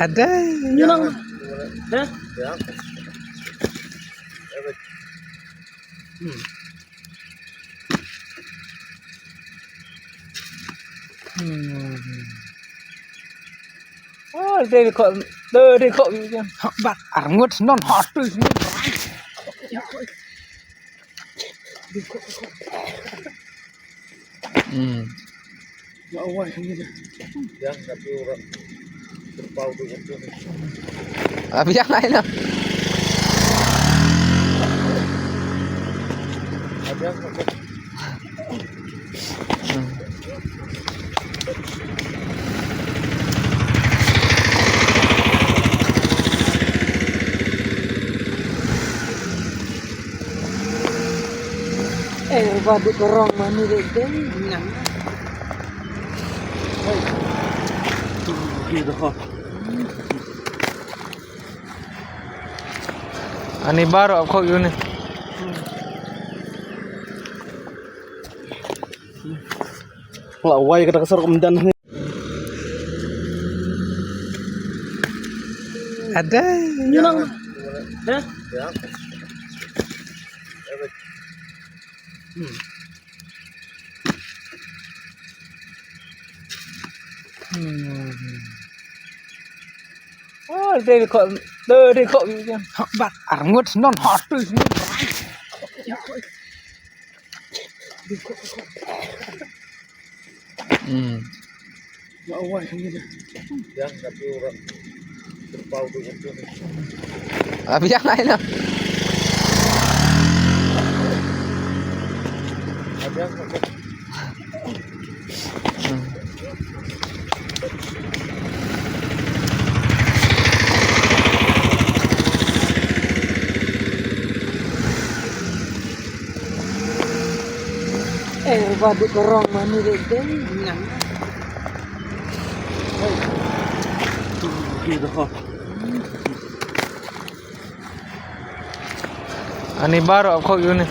Ada. Nyunang. Hah? Ya. Oh, đây có đơ đây có bạc ngút non hot tu. Yang tapi orang terpau dengan itu. Biar lain lah. Ada yang Badu kerong mani deh nang. gitu kok. Ani baru aku ini. Lawai kita kesar kemudian nih. Ada. Nyunang. Hah? Ya. Oh, đây có đơ đây có bạc ngút non hot tu. Yang tapi orang terpau dengan itu. Biar lain lah. Ada yang Badu kerong mani deh nang. gitu kok. Ani baru aku ini.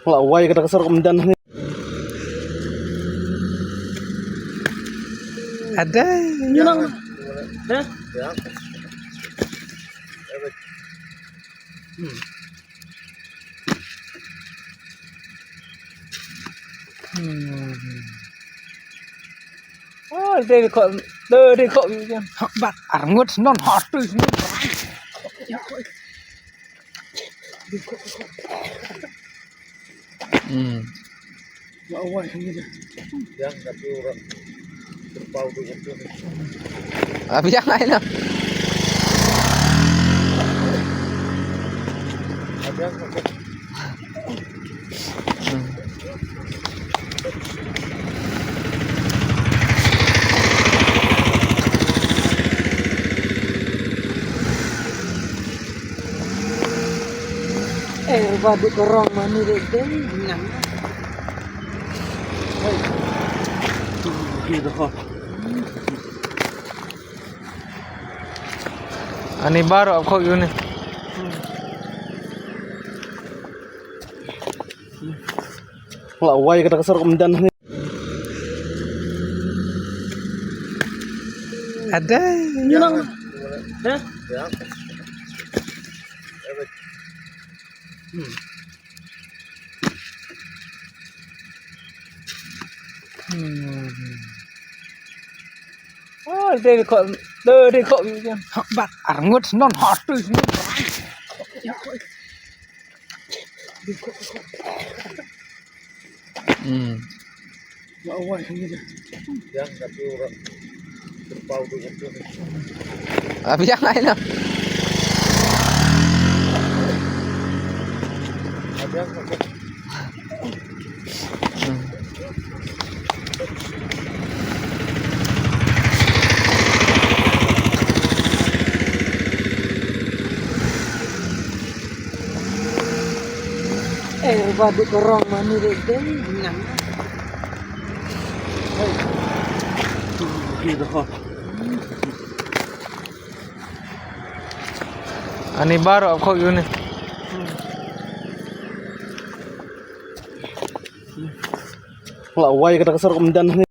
Lawai kita kesar kemudian nih. Ada. Nyunang. Hah? Ya. Oh, đây có đơ đây có bạc ngút non hot tu. Yang tapi orang terpau dengan itu. Biar lain lah. Ada yang Badu kerong mani deh nang. gitu kok. Ani baru aku ini. Lawai kita kesar kemudian nih. Ada. Nyunang. Hah? Ya. Oh, đây có đơ đây có bạc ngút non hot tu. Yang tapi orang terpau dengan itu. Biar lain lah. Ada yang Badu kerong mani deh nang. gitu kok. Ani baru aku ini. Laway kada kasar kemendan.